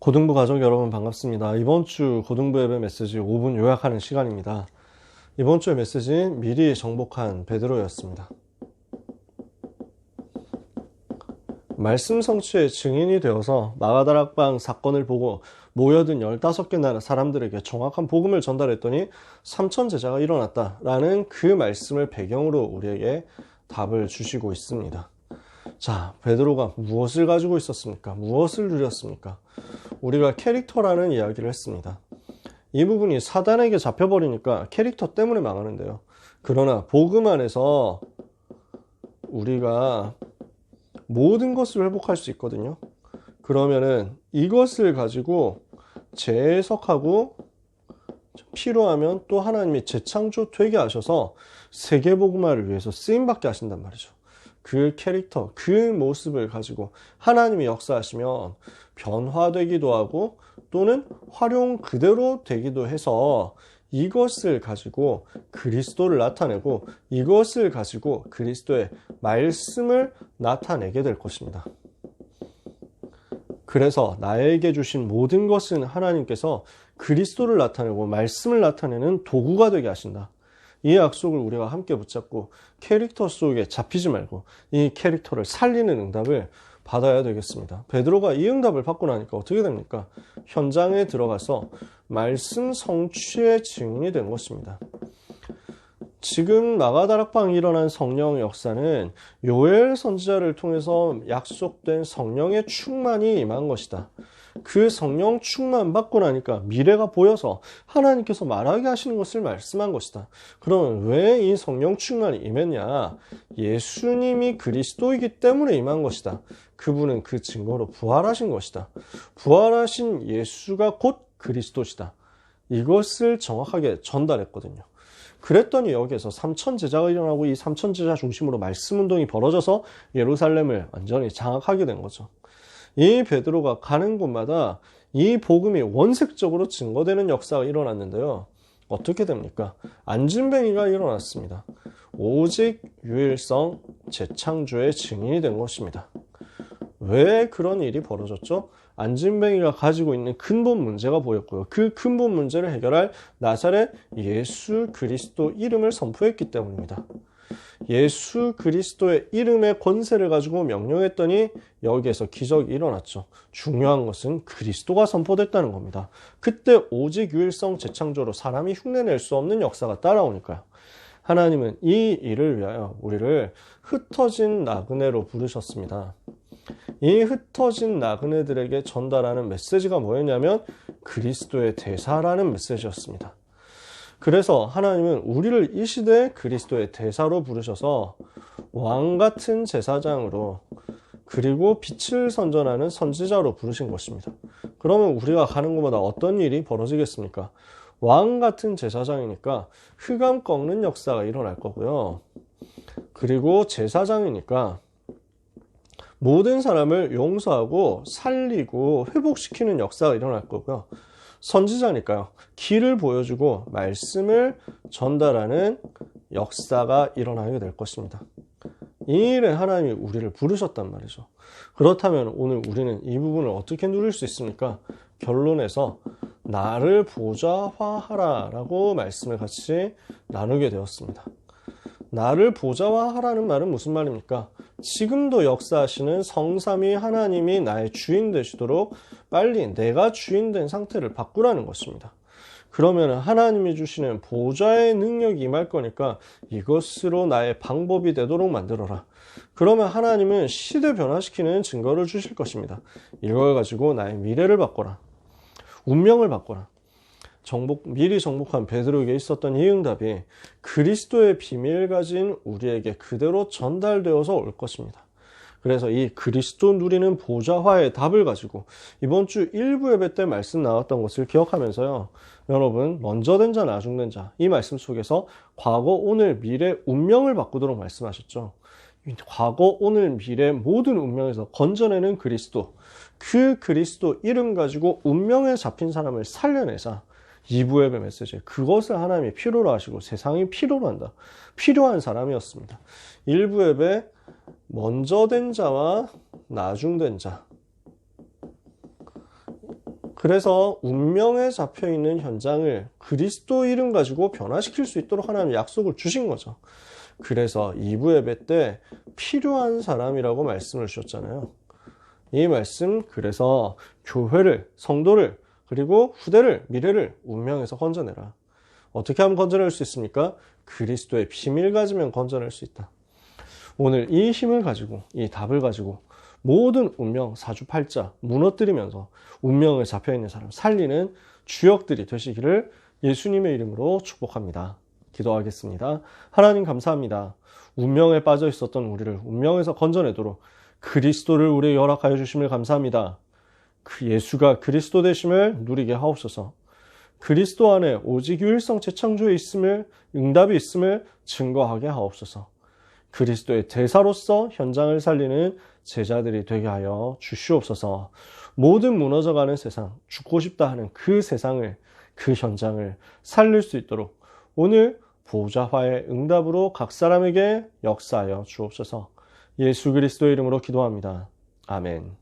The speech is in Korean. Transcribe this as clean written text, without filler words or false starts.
고등부 가족 여러분 반갑습니다. 이번 주 고등부 예배 메시지 5분 요약하는 시간입니다. 이번 주의 메시지는 미리 정복한 베드로였습니다. 말씀 성취의 증인이 되어서 마가다락방 사건을 보고 모여든 15개 나라 사람들에게 정확한 복음을 전달했더니 3천 제자가 일어났다라는 그 말씀을 배경으로 우리에게 답을 주시고 있습니다. 자, 베드로가 무엇을 가지고 있었습니까? 무엇을 누렸습니까? 우리가 캐릭터라는 이야기를 했습니다. 이 부분이 사단에게 잡혀버리니까 캐릭터 때문에 망하는데요. 그러나 복음 안에서 우리가 모든 것을 회복할 수 있거든요. 그러면은 이것을 가지고 재해석하고 필요하면 또 하나님이 재창조 되게 하셔서 세계복음화를 위해서 쓰임받게 하신단 말이죠. 그 캐릭터, 그 모습을 가지고 하나님이 역사하시면 변화되기도 하고 또는 활용 그대로 되기도 해서 이것을 가지고 그리스도를 나타내고 이것을 가지고 그리스도의 말씀을 나타내게 될 것입니다. 그래서 나에게 주신 모든 것은 하나님께서 그리스도를 나타내고 말씀을 나타내는 도구가 되게 하신다. 이 약속을 우리가 함께 붙잡고 캐릭터 속에 잡히지 말고 이 캐릭터를 살리는 응답을 받아야 되겠습니다. 베드로가 이 응답을 받고 나니까 어떻게 됩니까? 현장에 들어가서 말씀 성취의 증인이 된 것입니다. 지금 마가다락방에 일어난 성령 역사는 요엘 선지자를 통해서 약속된 성령의 충만이 임한 것이다. 그 성령 충만 받고 나니까 미래가 보여서 하나님께서 말하게 하시는 것을 말씀한 것이다. 그러면 왜 이 성령 충만이 임했냐? 예수님이 그리스도이기 때문에 임한 것이다. 그분은 그 증거로 부활하신 것이다. 부활하신 예수가 곧 그리스도시다. 이것을 정확하게 전달했거든요. 그랬더니 여기에서 3천 제자가 일어나고 이 3천 제자 중심으로 말씀 운동이 벌어져서 예루살렘을 완전히 장악하게 된 거죠. 이 베드로가 가는 곳마다 이 복음이 원색적으로 증거되는 역사가 일어났는데요. 어떻게 됩니까? 안진뱅이가 일어났습니다. 오직 유일성 재창조의 증인이 된 것입니다. 왜 그런 일이 벌어졌죠? 안진뱅이가 가지고 있는 근본 문제가 보였고요. 그 근본 문제를 해결할 나사렛 예수 그리스도 이름을 선포했기 때문입니다. 예수 그리스도의 이름의 권세를 가지고 명령했더니 여기에서 기적이 일어났죠. 중요한 것은 그리스도가 선포됐다는 겁니다. 그때 오직 유일성 재창조로 사람이 흉내낼 수 없는 역사가 따라오니까요. 하나님은 이 일을 위하여 우리를 흩어진 나그네로 부르셨습니다. 이 흩어진 나그네들에게 전달하는 메시지가 뭐였냐면 그리스도의 대사라는 메시지였습니다. 그래서 하나님은 우리를 이 시대에 그리스도의 대사로 부르셔서 왕같은 제사장으로 그리고 빛을 선전하는 선지자로 부르신 것입니다. 그러면 우리가 가는 곳마다 어떤 일이 벌어지겠습니까? 왕같은 제사장이니까 흑암 꺾는 역사가 일어날 거고요. 그리고 제사장이니까 모든 사람을 용서하고 살리고 회복시키는 역사가 일어날 거고요. 선지자니까요. 길을 보여주고 말씀을 전달하는 역사가 일어나게 될 것입니다. 이 일에 하나님이 우리를 부르셨단 말이죠. 그렇다면 오늘 우리는 이 부분을 어떻게 누릴 수 있습니까? 결론에서 나를 보좌화하라 라고 말씀을 같이 나누게 되었습니다. 나를 보좌화하라는 말은 무슨 말입니까? 지금도 역사하시는 성삼위 하나님이 나의 주인 되시도록 빨리 내가 주인 된 상태를 바꾸라는 것입니다. 그러면 하나님이 주시는 보좌의 능력이 임할 거니까 이것으로 나의 방법이 되도록 만들어라. 그러면 하나님은 시대 변화시키는 증거를 주실 것입니다. 이걸 가지고 나의 미래를 바꿔라. 운명을 바꿔라. 미리 정복한 베드로에게 있었던 이 응답이 그리스도의 비밀을 가진 우리에게 그대로 전달되어서 올 것입니다. 그래서 이 그리스도 누리는 보좌화의 답을 가지고 이번 주 1부 예배 때 말씀 나왔던 것을 기억하면서요. 여러분, 먼저 된 자 나중 된 자, 이 말씀 속에서 과거, 오늘, 미래, 운명을 바꾸도록 말씀하셨죠. 과거, 오늘, 미래 모든 운명에서 건져내는 그리스도, 그 그리스도 이름 가지고 운명에 잡힌 사람을 살려내자. 2부 예배 메시지, 그것을 하나님이 필요로 하시고 세상이 필요로 한다. 필요한 사람이었습니다. 1부 예배 먼저 된 자와 나중 된 자, 그래서 운명에 잡혀있는 현장을 그리스도 이름 가지고 변화시킬 수 있도록 하나님 약속을 주신 거죠. 그래서 2부 예배 때 필요한 사람이라고 말씀을 주셨잖아요. 이 말씀, 그래서 교회를, 성도를, 그리고 후대를, 미래를 운명에서 건져내라. 어떻게 하면 건져낼 수 있습니까? 그리스도의 비밀 가지면 건져낼 수 있다. 오늘 이 힘을 가지고, 이 답을 가지고 모든 운명, 사주팔자 무너뜨리면서 운명에 잡혀있는 사람 살리는 주역들이 되시기를 예수님의 이름으로 축복합니다. 기도하겠습니다. 하나님 감사합니다. 운명에 빠져 있었던 우리를 운명에서 건져내도록 그리스도를 우리에게 허락하여 주심을 감사합니다. 그 예수가 그리스도 되심을 누리게 하옵소서. 그리스도 안에 오직 유일성 재창조에 있음을, 응답이 있음을 증거하게 하옵소서. 그리스도의 대사로서 현장을 살리는 제자들이 되게 하여 주시옵소서. 모든 무너져가는 세상, 죽고 싶다 하는 그 세상을, 그 현장을 살릴 수 있도록 오늘 보좌화의 응답으로 각 사람에게 역사하여 주옵소서. 예수 그리스도의 이름으로 기도합니다. 아멘.